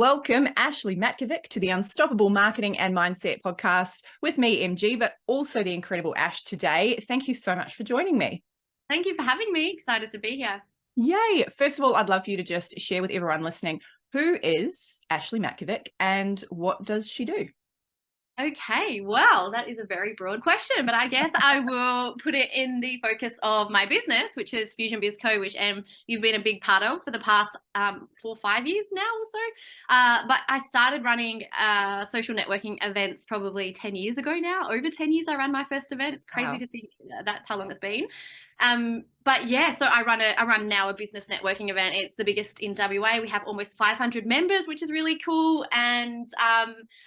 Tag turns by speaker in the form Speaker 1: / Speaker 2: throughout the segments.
Speaker 1: Welcome, Ashley Matkovic, to the Unstoppable Marketing and Mindset podcast with me, MG, but also the incredible Ash today. Thank you so much for joining me.
Speaker 2: Thank you for having me. Excited to be here.
Speaker 1: Yay. First of all, I'd love for you to just share with everyone listening, who is Ashley Matkovic and what does she do?
Speaker 2: Okay, well, that is a very broad question, but I guess I will put it in the focus of my business, which is Fusion Biz Co, which you've been a big part of for the past 4 or 5 years now or so. But I started running social networking events probably 10 years ago now. Over 10 years I ran my first event. It's crazy to think that's how long it's been. But yeah, so I run now a business networking event. It's the biggest in WA. We have almost 500 members, which is really cool. And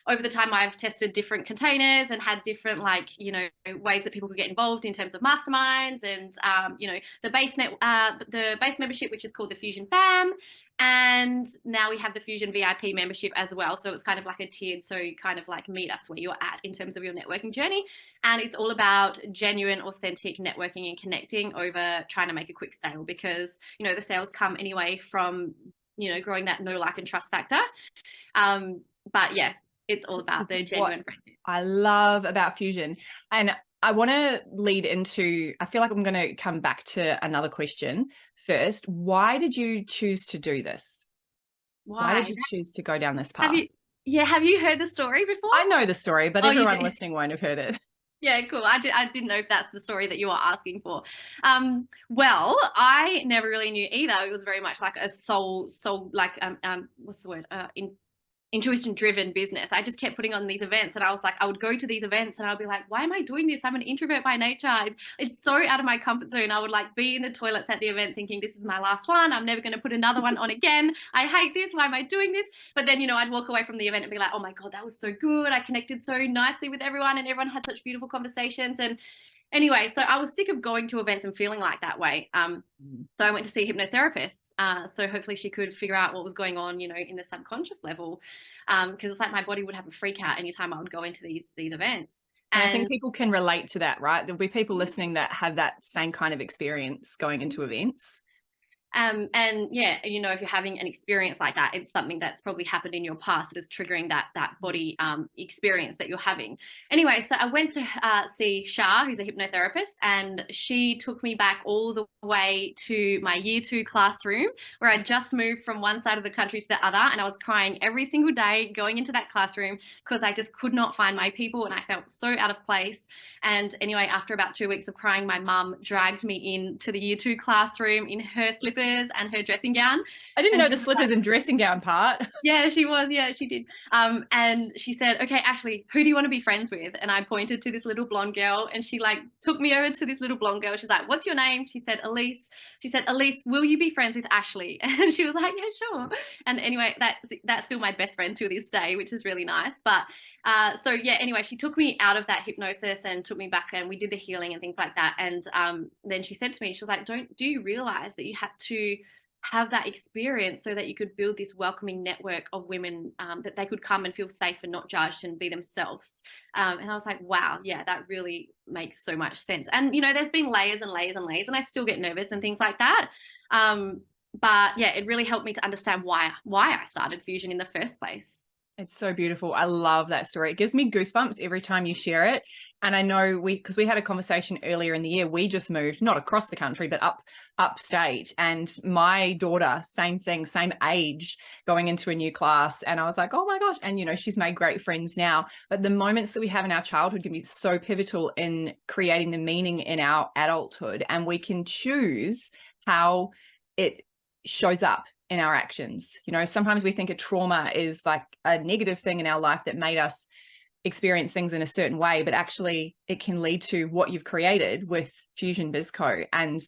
Speaker 2: over the time, I've tested different containers and had different ways that people could get involved in terms of masterminds and the base membership, which is called the Fusion Fam. And now we have the Fusion VIP membership as well. So it's kind of like a tiered, so you kind of like meet us where you're at in terms of your networking journey. And it's all about genuine, authentic networking and connecting over trying to make a quick sale, because, the sales come anyway from, growing that know, like, and trust factor. But yeah, it's all about the genuine friendship.
Speaker 1: I love about Fusion. And I want to lead into, I feel like I'm going to come back to another question first. Why did you choose to do this? Why did you choose to go down this path?
Speaker 2: Have you heard the story before?
Speaker 1: I know the story, but everyone listening won't have heard it.
Speaker 2: Yeah, cool. I didn't know if that's the story that you are asking for. Well, I never really knew either. It was very much like a soul, like, what's the word? Intuition-driven business. I just kept putting on these events, and I was like, I would go to these events and I'll be like, why am I doing this? I'm an introvert by nature. It's so out of my comfort zone. I would like be in the toilets at the event thinking, this is my last one. I'm never going to put another one on again. I hate this. Why am I doing this? But then, I'd walk away from the event and be like, oh my God, that was so good. I connected so nicely with everyone and everyone had such beautiful conversations. And anyway, so I was sick of going to events and feeling like that way. So I went to see a hypnotherapist. So hopefully she could figure out what was going on, in the subconscious level. Because it's like my body would have a freak out anytime I would go into these events.
Speaker 1: And I think people can relate to that, right? There'll be people listening that have that same kind of experience going into events.
Speaker 2: And yeah, if you're having an experience like that, it's something that's probably happened in your past that is triggering that body experience that you're having. Anyway, so I went to see Shah, who's a hypnotherapist, and she took me back all the way to my year 2 classroom, where I just moved from one side of the country to the other, and I was crying every single day going into that classroom because I just could not find my people and I felt so out of place. And anyway, after about 2 weeks of crying, my mum dragged me into the year 2 classroom in her slippers and her dressing gown.
Speaker 1: I didn't know the slippers and dressing gown part.
Speaker 2: Yeah, she was. Yeah, she did. And she said, okay, Ashley, who do you want to be friends with? And I pointed to this little blonde girl, and she took me over to this little blonde girl. She's like, what's your name? She said, Elise. She said, Elise, will you be friends with Ashley? And she was like, yeah, sure. And anyway, that's still my best friend to this day, which is really nice. But so yeah, anyway, she took me out of that hypnosis and took me back, and we did the healing and things like that. And then she said to me, she was like, do you realize that you had to have that experience so that you could build this welcoming network of women, that they could come and feel safe and not judged and be themselves. And I was like, wow, yeah, that really makes so much sense. And, there's been layers and layers and layers, and I still get nervous and things like that. But yeah, it really helped me to understand why I started Fusion in the first place.
Speaker 1: It's so beautiful. I love that story. It gives me goosebumps every time you share it. And I know because we had a conversation earlier in the year, we just moved, not across the country, but upstate. And my daughter, same thing, same age, going into a new class. And I was like, oh my gosh. And, she's made great friends now. But the moments that we have in our childhood can be so pivotal in creating the meaning in our adulthood. And we can choose how it shows up in our actions. Sometimes we think a trauma is like a negative thing in our life that made us experience things in a certain way, but actually it can lead to what you've created with Fusion Biz Co. And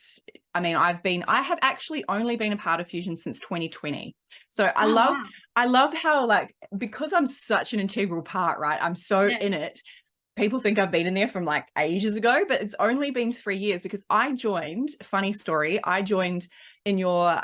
Speaker 1: I mean, I have actually only been a part of Fusion since 2020. So I love how, because I'm such an integral part, right? I'm so in it. People think I've been in there from ages ago, but it's only been 3 years because I joined, funny story, I joined in your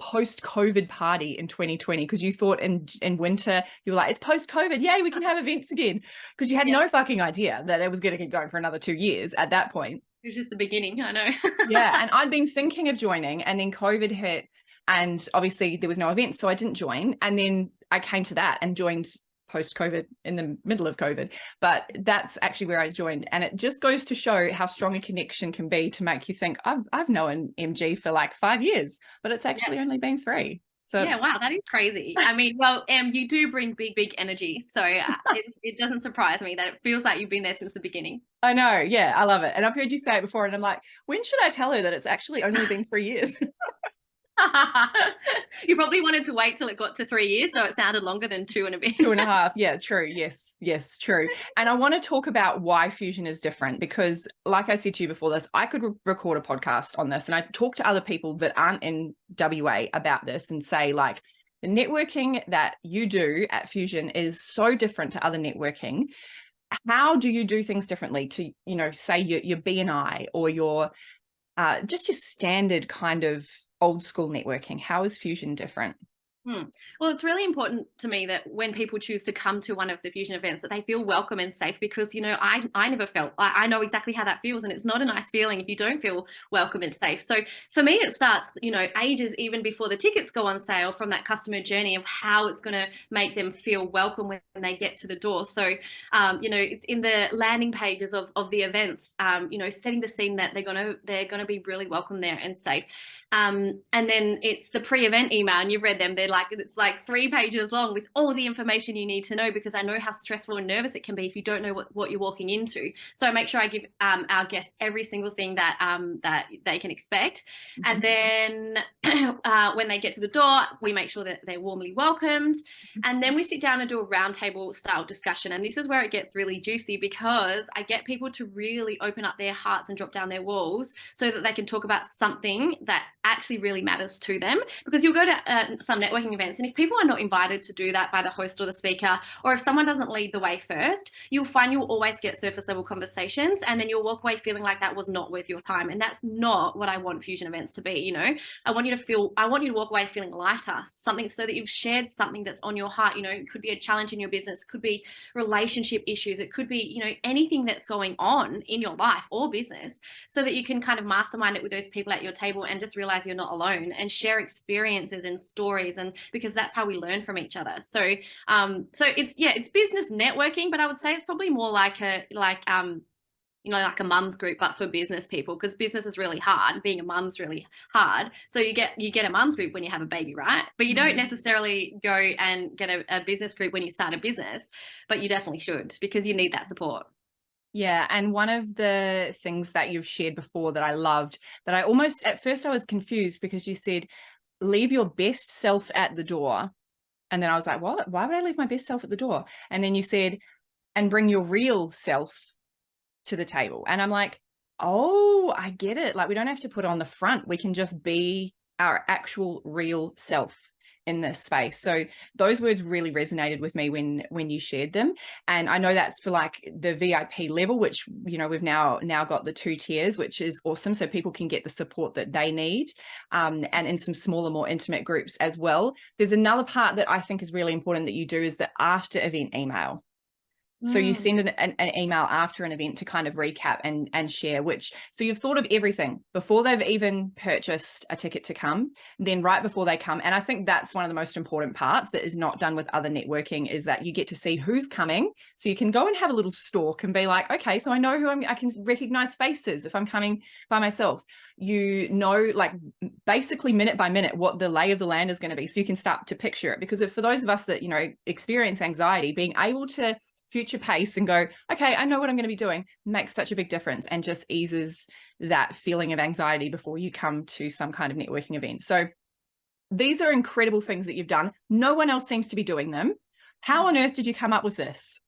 Speaker 1: post-COVID party in 2020, because you thought in winter, you were like, it's post-COVID, yay, we can have events again, because you had no fucking idea that it was going to keep going for another 2 years at that point.
Speaker 2: It was just the beginning, I know.
Speaker 1: Yeah, and I'd been thinking of joining, and then COVID hit, And obviously there was no event, so I didn't join. And then I came to that and joined post-COVID, in the middle of COVID. But that's actually where I joined. And it just goes to show how strong a connection can be to make you think, I've known MG for like 5 years, but it's actually only been 3. So
Speaker 2: yeah, wow, that is crazy. I mean, well, you do bring big energy, so it doesn't surprise me that it feels like you've been there since the beginning.
Speaker 1: I know, yeah, I love it. And I've heard you say it before, and I'm like, when should I tell her that it's actually only been 3 years?
Speaker 2: You probably wanted to wait till it got to 3 years, so it sounded longer than 2 and a bit.
Speaker 1: 2.5. Yeah, true. Yes, true. And I want to talk about why Fusion is different, because like I said to you before this, I could record a podcast on this, and I talk to other people that aren't in WA about this and say, like, the networking that you do at Fusion is so different to other networking. How do you do things differently to, say your BNI or your just your standard kind of old school networking? How is Fusion different?
Speaker 2: Well, it's really important to me that when people choose to come to one of the Fusion events, that they feel welcome and safe, because, I never felt, I know exactly how that feels, and it's not a nice feeling if you don't feel welcome and safe. So for me, it starts, ages even before the tickets go on sale, from that customer journey of how it's going to make them feel welcome when they get to the door. So, it's in the landing pages of the events, setting the scene that they're going to be really welcome there and safe. And then it's the pre-event email, and you've read them. It's like 3 pages long with all the information you need to know, because I know how stressful and nervous it can be if you don't know what you're walking into. So I make sure I give our guests every single thing that that they can expect. And then when they get to the door, we make sure that they're warmly welcomed. And then we sit down and do a roundtable style discussion. And this is where it gets really juicy, because I get people to really open up their hearts and drop down their walls so that they can talk about something that actually really matters to them. Because you'll go to some networking events, and if people are not invited to do that by the host or the speaker, or if someone doesn't lead the way first, you'll find you'll always get surface level conversations, and then you'll walk away feeling like that was not worth your time. And that's not what I want Fusion events to be. I want you to walk away feeling lighter, something, so that you've shared something that's on your heart. It could be a challenge in your business, it could be relationship issues, it could be, anything that's going on in your life or business, so that you can kind of mastermind it with those people at your table and just realize you're not alone, and share experiences and stories, and because that's how we learn from each other. So it's business networking, but I would say it's probably more like a mum's group, but for business people, because business is really hard. Being a mum's really hard. So you get a mum's group when you have a baby, right? But you don't necessarily go and get a business group when you start a business, but you definitely should, because you need that support.
Speaker 1: Yeah. And one of the things that you've shared before that I loved, that I almost, at first I was confused, because you said, leave your best self at the door. And then I was like, what? Why would I leave my best self at the door? And then you said, and bring your real self to the table. And I'm like, oh, I get it. Like, we don't have to put on the front. We can just be our actual real self in this space. So those words really resonated with me when you shared them. And I know that's for like the VIP level, which, we've now got the 2 tiers, which is awesome. So people can get the support that they need. And in some smaller, more intimate groups as well. There's another part that I think is really important that you do, is the after event email. So you send an email after an event to kind of recap and share, so you've thought of everything before they've even purchased a ticket to come, then right before they come. And I think that's one of the most important parts that is not done with other networking, is that you get to see who's coming. So you can go and have a little stalk and be like, okay, so I know I can recognize faces if I'm coming by myself. Like basically minute by minute what the lay of the land is going to be. So you can start to picture it, because for those of us that, experience anxiety, being able to future pace and go, okay, I know what I'm going to be doing, makes such a big difference, and just eases that feeling of anxiety before you come to some kind of networking event. So these are incredible things that you've done. No one else seems to be doing them. How on earth did you come up with this?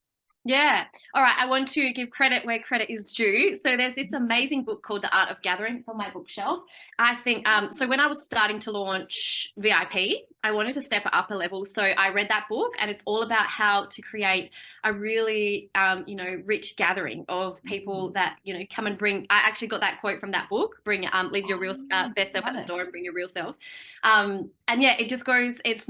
Speaker 2: Yeah. All right. I want to give credit where credit is due. So there's this amazing book called The Art of Gathering. It's on my bookshelf. I think, so when I was starting to launch VIP, I wanted to step it up a level. So I read that book, and it's all about how to create a really, rich gathering of people that, come and bring. I actually got that quote from that book, leave your real best self at the door and bring your real self. And yeah, it just goes, it's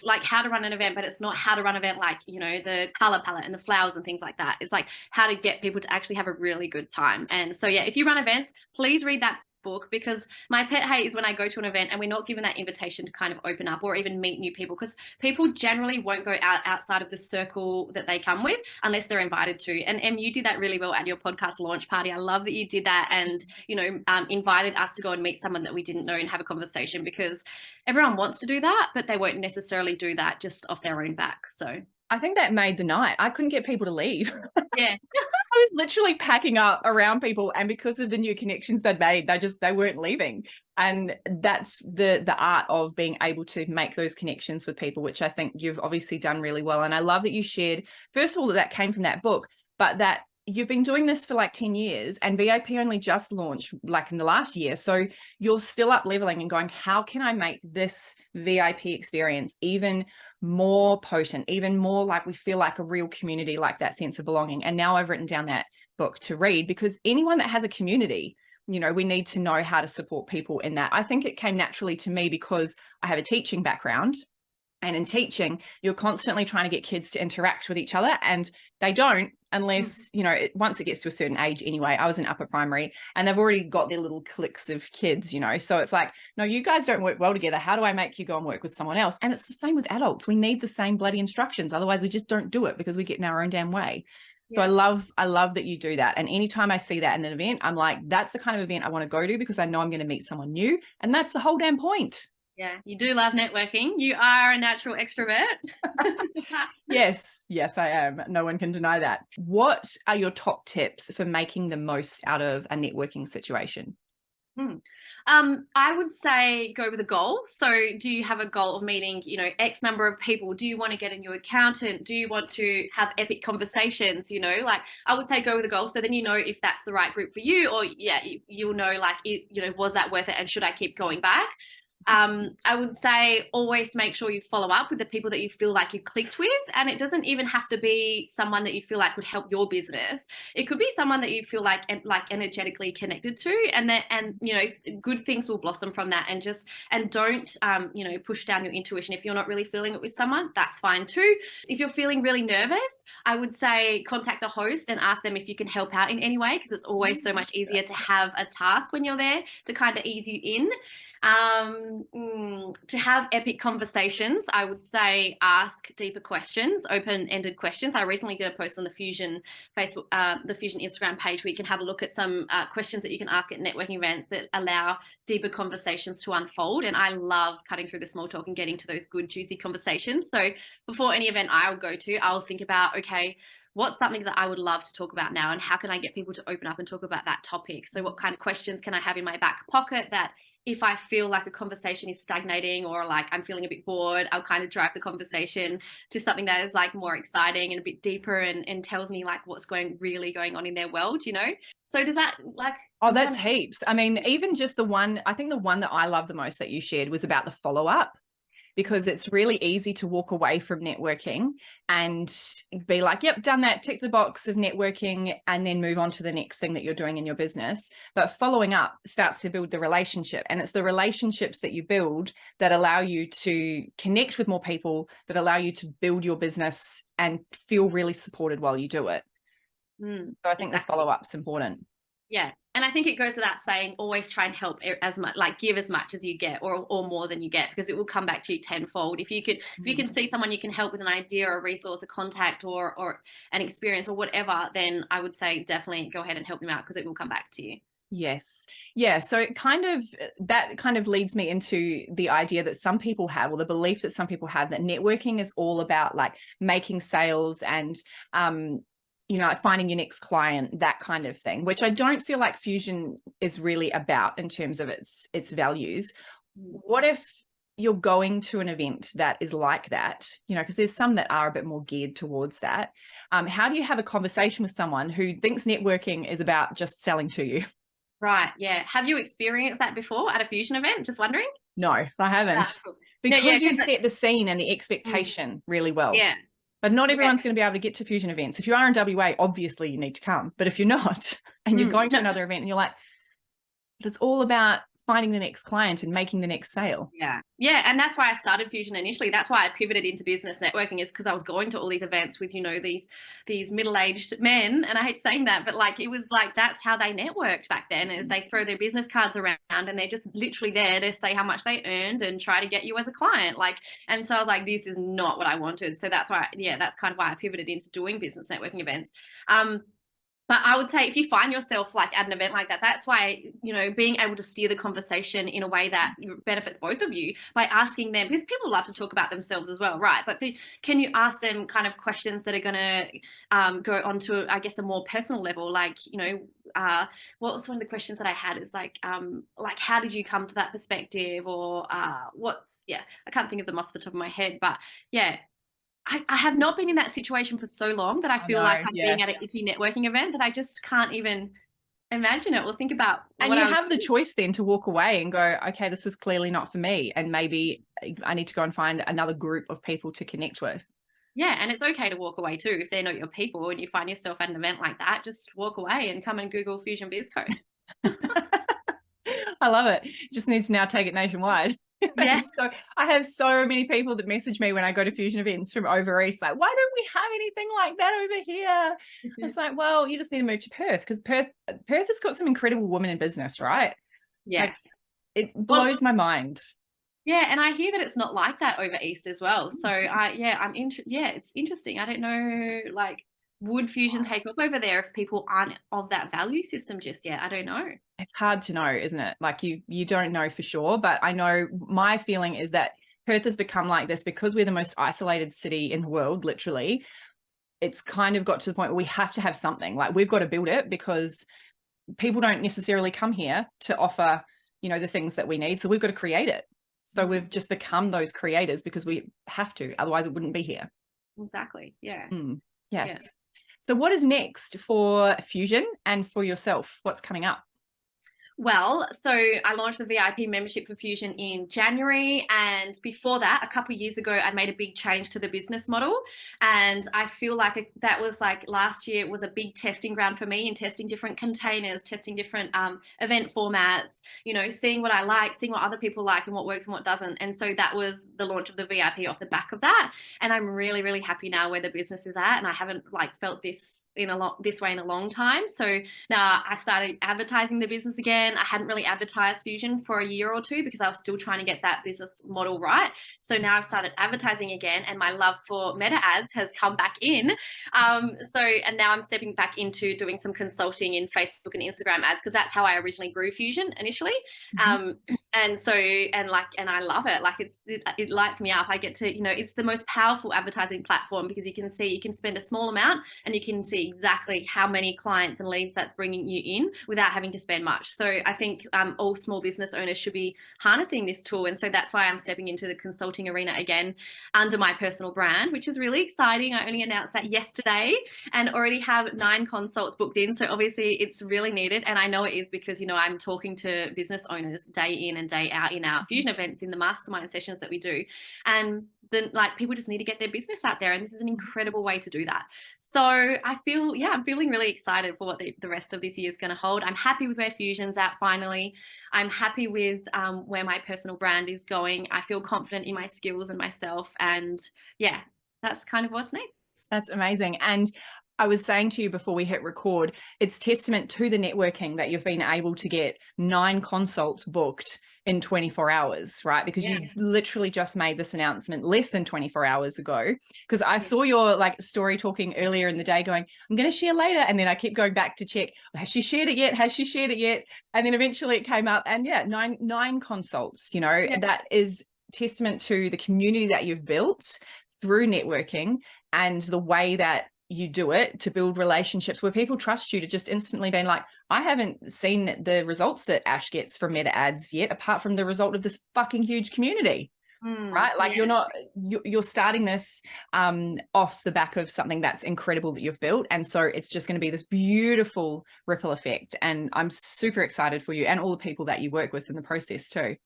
Speaker 2: like how to run an event, but it's not how to run an event like, the color palette and the flowers and things like that. It's like how to get people to actually have a really good time. And so, yeah, if you run events, please read that book, because my pet hate is when I go to an event and we're not given that invitation to kind of open up or even meet new people, because people generally won't go outside of the circle that they come with unless they're invited to. And you did that really well at your podcast launch party. I love that you did that and, you know, invited us to go and meet someone that we didn't know and have a conversation, because everyone wants to do that, but they won't necessarily do that just off their own back. So
Speaker 1: I think that made the night. I couldn't get people to leave.
Speaker 2: yeah.
Speaker 1: I was literally packing up around people, and because of the new connections they'd made, they weren't leaving. And that's the art of being able to make those connections with people, which I think you've obviously done really well. And I love that you shared, first of all, that came from that book, but that you've been doing this for like 10 years and VIP only just launched like in the last year. So you're still up leveling and going, how can I make this VIP experience even more potent, even more like we feel like a real community, like that sense of belonging. And now I've written down that book to read, because anyone that has a community, you know, we need to know how to support people in that. I think it came naturally to me because I have a teaching background. And in teaching, you're constantly trying to get kids to interact with each other, and they don't unless, you know, once it gets to a certain age anyway. I was in upper primary and they've already got their little cliques of kids, you know, so it's like, no, you guys don't work well together. How do I make you go and work with someone else? And it's the same with adults. We need the same bloody instructions. Otherwise we just don't do it because we get in our own damn way. So yeah. I love that you do that. And anytime I see that in an event, I'm like, that's the kind of event I want to go to, because I know I'm going to meet someone new. And that's the whole damn point.
Speaker 2: Yeah, you do love networking. You are a natural extrovert.
Speaker 1: Yes, I am. No one can deny that. What are your top tips for making the most out of a networking situation?
Speaker 2: I would say go with a goal. So do you have a goal of meeting, you know, X number of people? Do you want to get a new accountant? Do you want to have epic conversations? You know, like I would say go with a goal. So then you know if that's the right group for you, or you'll know like, you know, was that worth it and should I keep going back? I would say always make sure you follow up with the people that you feel like you clicked with. And it doesn't even have to be someone that you feel like would help your business. It could be someone that you feel like energetically connected to, and you know, good things will blossom from that. And don't you know, push down your intuition. If you're not really feeling it with someone, that's fine too. If you're feeling really nervous, I would say contact the host and ask them if you can help out in any way, because it's always so much easier to have a task when you're there to kind of ease you in. To have epic conversations, I would say ask deeper questions, open-ended questions. I recently did a post on the Fusion Facebook, the Fusion Instagram page, where you can have a look at some questions that you can ask at networking events that allow deeper conversations to unfold. And I love cutting through the small talk and getting to those good, juicy conversations. So before any event I'll go to, I'll think about, okay, what's something that I would love to talk about now, and how can I get people to open up and talk about that topic? So what kind of questions can I have in my back pocket that if I feel like a conversation is stagnating or like I'm feeling a bit bored, I'll kind of drive the conversation to something that is like more exciting and a bit deeper and tells me like what's really going on in their world, you know? So does that like...
Speaker 1: Oh, that's heaps. I mean, even just I think the one that I love the most that you shared was about the follow-up. Because it's really easy to walk away from networking and be like, yep, done that, tick the box of networking, and then move on to the next thing that you're doing in your business. But following up starts to build the relationship. And it's the relationships that you build that allow you to connect with more people, that allow you to build your business and feel really supported while you do it. So I think the follow-up's important.
Speaker 2: Yeah. And I think it goes without saying, always try and help as much, like give as much as you get or more than you get, because it will come back to you tenfold. If you can see someone you can help with an idea or a resource, a contact or an experience or whatever, then I would say definitely go ahead and help them out, because it will come back to you.
Speaker 1: Yes. Yeah. So that kind of leads me into the idea that some people have, or the belief that some people have, that networking is all about like making sales and, you know, like finding your next client, that kind of thing, which I don't feel like Fusion is really about in terms of its values. What if you're going to an event that is like that, you know, because there's some that are a bit more geared towards that. How do you have a conversation with someone who thinks networking is about just selling to you?
Speaker 2: Right. Yeah. Have you experienced that before at a Fusion event? Just wondering.
Speaker 1: No, I haven't.
Speaker 2: Cool.
Speaker 1: Because you set the scene and the expectation really well.
Speaker 2: Yeah.
Speaker 1: But not everyone's going to be able to get to Fusion events. If you are in WA, obviously you need to come. But if you're not, and you're going to another event and you're like, but it's all about finding the next client and making the next sale.
Speaker 2: Yeah. Yeah. And that's why I started Fusion initially. That's why I pivoted into business networking, is because I was going to all these events with, these middle-aged men. And I hate saying that, but like, it was like, that's how they networked back then, is they throw their business cards around and they're just literally there to say how much they earned and try to get you as a client. Like, and so I was like, this is not what I wanted. So that's why, that's kind of why I pivoted into doing business networking events. But I would say if you find yourself like at an event like that, that's why, being able to steer the conversation in a way that benefits both of you by asking them, because people love to talk about themselves as well, right? But can you ask them kind of questions that are going to go on to, I guess, a more personal level? Like, what was one of the questions that I had is like how did you come to that perspective? Or I can't think of them off the top of my head, but yeah. I have not been in that situation for so long that I feel like I'm being at an icky networking event that I just can't even imagine it or think about.
Speaker 1: And you have the choice then to walk away and go, okay, this is clearly not for me. And maybe I need to go and find another group of people to connect with.
Speaker 2: Yeah. And it's okay to walk away too. If they're not your people and you find yourself at an event like that, just walk away and come and Google Fusion Biz Co.
Speaker 1: I love it. Just need to now take it nationwide.
Speaker 2: Yes.
Speaker 1: So I have so many people that message me when I go to Fusion events from over East, like, why don't we have anything like that over here? It's like, well, you just need to move to Perth, because Perth has got some incredible women in business, right?
Speaker 2: Yes.
Speaker 1: Like, it blows my mind.
Speaker 2: Yeah, and I hear that it's not like that over East as well. So it's interesting. I don't know, like, would Fusion take off over there if people aren't of that value system just yet? I don't know.
Speaker 1: It's hard to know, isn't it? Like you don't know for sure, but I know my feeling is that Perth has become like this because we're the most isolated city in the world, literally. It's kind of got to the point where we have to have something. Like, we've got to build it because people don't necessarily come here to offer, the things that we need. So we've got to create it. So we've just become those creators because we have to, otherwise it wouldn't be here.
Speaker 2: Exactly. Yeah.
Speaker 1: Yes.
Speaker 2: Yeah.
Speaker 1: So what is next for Fusion and for yourself? What's coming up?
Speaker 2: Well, so I launched the VIP membership for Fusion in January. And before that, a couple of years ago, I made a big change to the business model. And I feel like that was like last year was a big testing ground for me in testing different containers, testing different event formats, seeing what I like, seeing what other people like and what works and what doesn't. And so that was the launch of the VIP off the back of that. And I'm really, really happy now where the business is at. And I haven't felt this way in a long time. So now I started advertising the business again. I hadn't really advertised Fusion for a year or two because I was still trying to get that business model right. So now I've started advertising again, and my love for meta ads has come back in. And now I'm stepping back into doing some consulting in Facebook and Instagram ads, because that's how I originally grew Fusion initially. And I love it. Like it lights me up. I get to, it's the most powerful advertising platform because you can spend a small amount and you can see exactly how many clients and leads that's bringing you in without having to spend much. So I think all small business owners should be harnessing this tool. And so that's why I'm stepping into the consulting arena again under my personal brand, which is really exciting. I only announced that yesterday and already have 9 consults booked in. So obviously it's really needed. And I know it is because, I'm talking to business owners day in and day out in our Fusion events, in the mastermind sessions that we do. And then people just need to get their business out there. And this is an incredible way to do that. So I'm feeling really excited for what the rest of this year is going to hold. I'm happy with where Fusion's at finally. I'm happy with where my personal brand is going. I feel confident in my skills and myself. And yeah, that's kind of what's next.
Speaker 1: That's amazing. And I was saying to you before we hit record, it's testament to the networking that you've been able to get 9 consults booked in 24 hours, right? Because you literally just made this announcement less than 24 hours ago. Because I saw your story talking earlier in the day going, I'm going to share later. And then I kept going back to check, has she shared it yet? Has she shared it yet? And then eventually it came up and nine consults, that is testament to the community that you've built through networking and the way that you do it to build relationships where people trust you to just instantly be like, I haven't seen the results that Ash gets from meta ads yet, apart from the result of this fucking huge community, right? Like you're starting this off the back of something that's incredible that you've built. And so it's just going to be this beautiful ripple effect. And I'm super excited for you and all the people that you work with in the process too.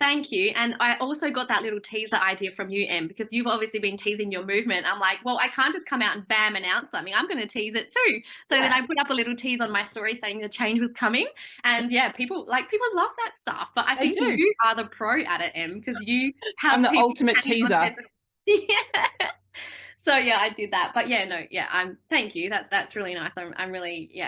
Speaker 2: Thank you. And I also got that little teaser idea from you, Em, because you've obviously been teasing your movement. I'm like, well, I can't just come out and bam, announce something. I'm going to tease it too. So then I put up a little tease on my story saying the change was coming. And yeah, people love that stuff. But I think you are the pro at it, Em, because you have
Speaker 1: I'm the
Speaker 2: people
Speaker 1: ultimate teaser.
Speaker 2: Yeah. So yeah, I did that. But yeah, no, yeah, thank you. That's really nice. I'm really,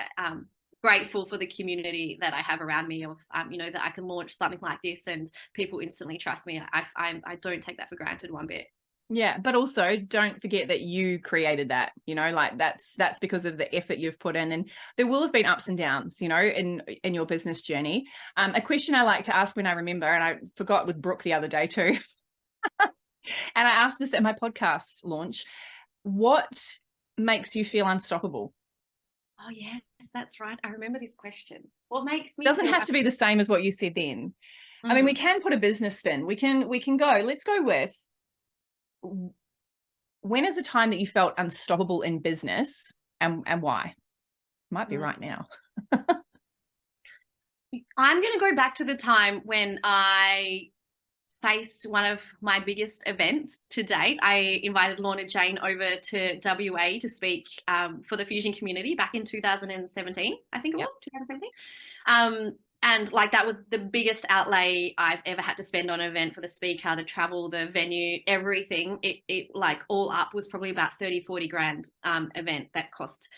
Speaker 2: grateful for the community that I have around me of, that I can launch something like this and people instantly trust me. I don't take that for granted one bit.
Speaker 1: Yeah, but also don't forget that you created that, like that's because of the effort you've put in, and there will have been ups and downs, in your business journey. A question I like to ask when I remember, and I forgot with Brooke the other day too, and I asked this at my podcast launch, what makes you feel unstoppable?
Speaker 2: Oh yes, that's right. I remember this question. What makes me
Speaker 1: doesn't have to be the same as what you said then. I mean, we can put a business spin. We can go, let's go with, when is a time that you felt unstoppable in business, and why? Might be right now.
Speaker 2: I'm going to go back to the time when I faced one of my biggest events to date. I invited Lorna Jane over to WA to speak for the Fusion community back in 2017, I think it was 2017. And like that was the biggest outlay I've ever had to spend on an event, for the speaker, the travel, the venue, everything. It like all up was probably about 30-40 grand event that cost.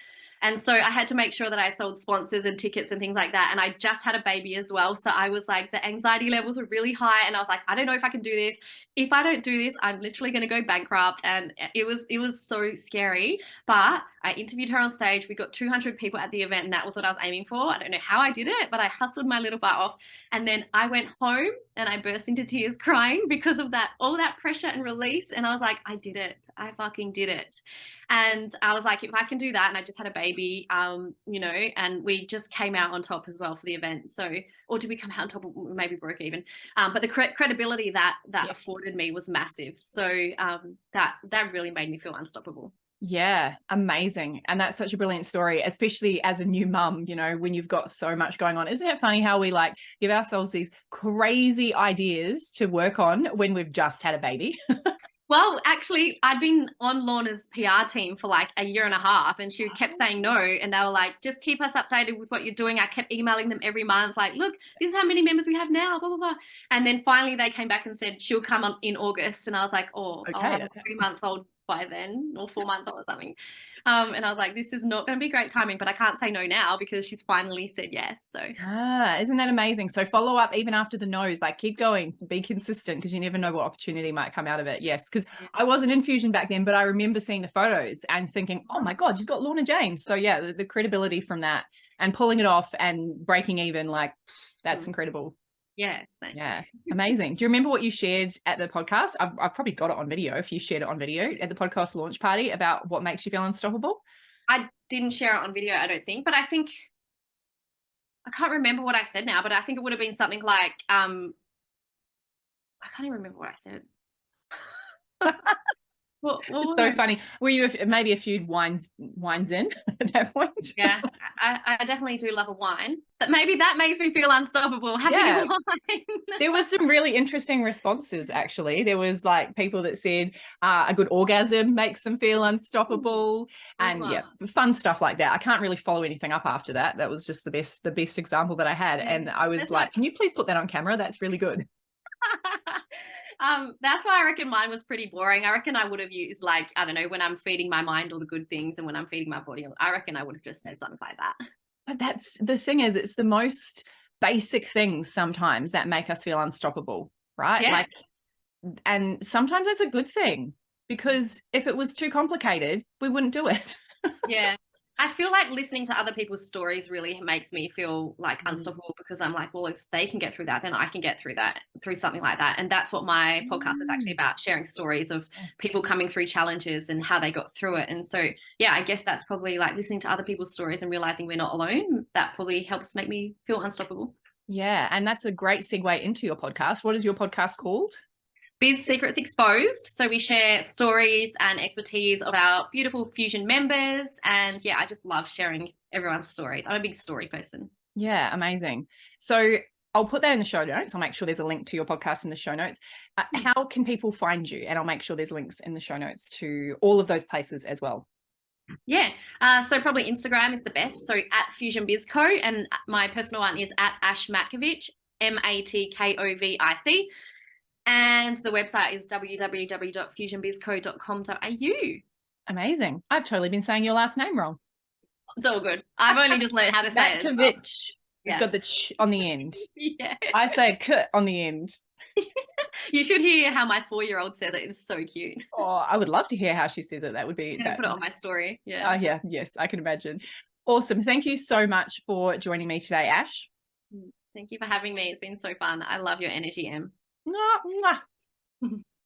Speaker 2: And so I had to make sure that I sold sponsors and tickets and things like that. And I just had a baby as well. So I was like, the anxiety levels were really high. And I was like, I don't know if I can do this. If I don't do this, I'm literally going to go bankrupt. And it was so scary. But I interviewed her on stage. We got 200 people at the event, and that was what I was aiming for. I don't know how I did it, but I hustled my little butt off. And then I went home and I burst into tears crying because of that, all that pressure and release. And I was like, I did it. I fucking did it. And I was like, if I can do that, and I just had a baby, and we just came out on top as well for the event. So, or did we come out on top? Maybe broke even. But the credibility that afforded me was massive. So that really made me feel unstoppable.
Speaker 1: Yeah, amazing. And that's such a brilliant story, especially as a new mum, when you've got so much going on. Isn't it funny how we like give ourselves these crazy ideas to work on when we've just had a baby?
Speaker 2: Well, actually, I'd been on Lorna's PR team for like a year and a half, and she kept saying no. And they were like, just keep us updated with what you're doing. I kept emailing them every month, like, look, this is how many members we have now, blah, blah, blah. And then finally they came back and said she'll come on in August. And I was like, okay, I'll have a 3-month-old by then, or 4-month-old or something. And I was like, this is not going to be great timing, but I can't say no now because she's finally said yes. So
Speaker 1: isn't that amazing? So follow up even after the no's, like keep going, be consistent, because you never know what opportunity might come out of it. Yes, because I wasn't in Fusion back then, but I remember seeing the photos and thinking, oh my God, she's got Lorna Jane. So yeah, the credibility from that and pulling it off and breaking even, like that's incredible.
Speaker 2: Yes, thanks.
Speaker 1: Yeah, amazing. Do you remember what you shared at the podcast? I've probably got it on video if you shared it on video at the podcast launch party about what makes you feel unstoppable.
Speaker 2: I didn't share it on video, I don't think, but I think I can't remember what I said now, but I think it would have been something like I can't even remember what I said.
Speaker 1: It's so funny. Were you maybe a few wines in at that point?
Speaker 2: Yeah, I definitely do love a wine. But maybe that makes me feel unstoppable, having a wine. There
Speaker 1: was some really interesting responses, actually. There was like people that said a good orgasm makes them feel unstoppable. And fun stuff like that. I can't really follow anything up after that. That was just the best example that I had. And I was like, can you please put that on camera? That's really good.
Speaker 2: That's why I reckon mine was pretty boring. I reckon I would have used, like, I don't know, when I'm feeding my mind all the good things and when I'm feeding my body, I reckon I would have just said something like that.
Speaker 1: But that's the thing, is it's the most basic things sometimes that make us feel unstoppable, right?
Speaker 2: Yeah.
Speaker 1: Like, and sometimes that's a good thing, because if it was too complicated, we wouldn't do it.
Speaker 2: Yeah. I feel like listening to other people's stories really makes me feel like unstoppable, because I'm like, well, if they can get through that, then I can get through something like that. And that's what my podcast is actually about, sharing stories of people coming through challenges and how they got through it. And so, yeah, I guess that's probably like listening to other people's stories and realizing we're not alone. That probably helps make me feel unstoppable.
Speaker 1: Yeah. And that's a great segue into your podcast. What is your podcast called?
Speaker 2: Biz Secrets Exposed. So we share stories and expertise of our beautiful Fusion members. And yeah, I just love sharing everyone's stories. I'm a big story person.
Speaker 1: Yeah, amazing. So I'll put that in the show notes. I'll make sure there's a link to your podcast in the show notes. How can people find you? And I'll make sure there's links in the show notes to all of those places as well.
Speaker 2: Yeah. So probably Instagram is the best. So at Fusion Biz Co. And my personal one is at Ash Matkovich, Matkovic. And the website is www.fusionbizco.com.au.
Speaker 1: Amazing. I've totally been saying your last name wrong.
Speaker 2: It's all good. I've only just learned how to say it.
Speaker 1: Matkovich. It's got the ch on the end.
Speaker 2: Yeah.
Speaker 1: I say k on the end.
Speaker 2: You should hear how my 4-year-old says it. It's so cute.
Speaker 1: Oh, I would love to hear how she says it. That would be.
Speaker 2: Put it on my story. Yeah.
Speaker 1: Yeah. Yes, I can imagine. Awesome. Thank you so much for joining me today, Ash.
Speaker 2: Thank you for having me. It's been so fun. I love your energy, Em.
Speaker 1: Mwah, mwah.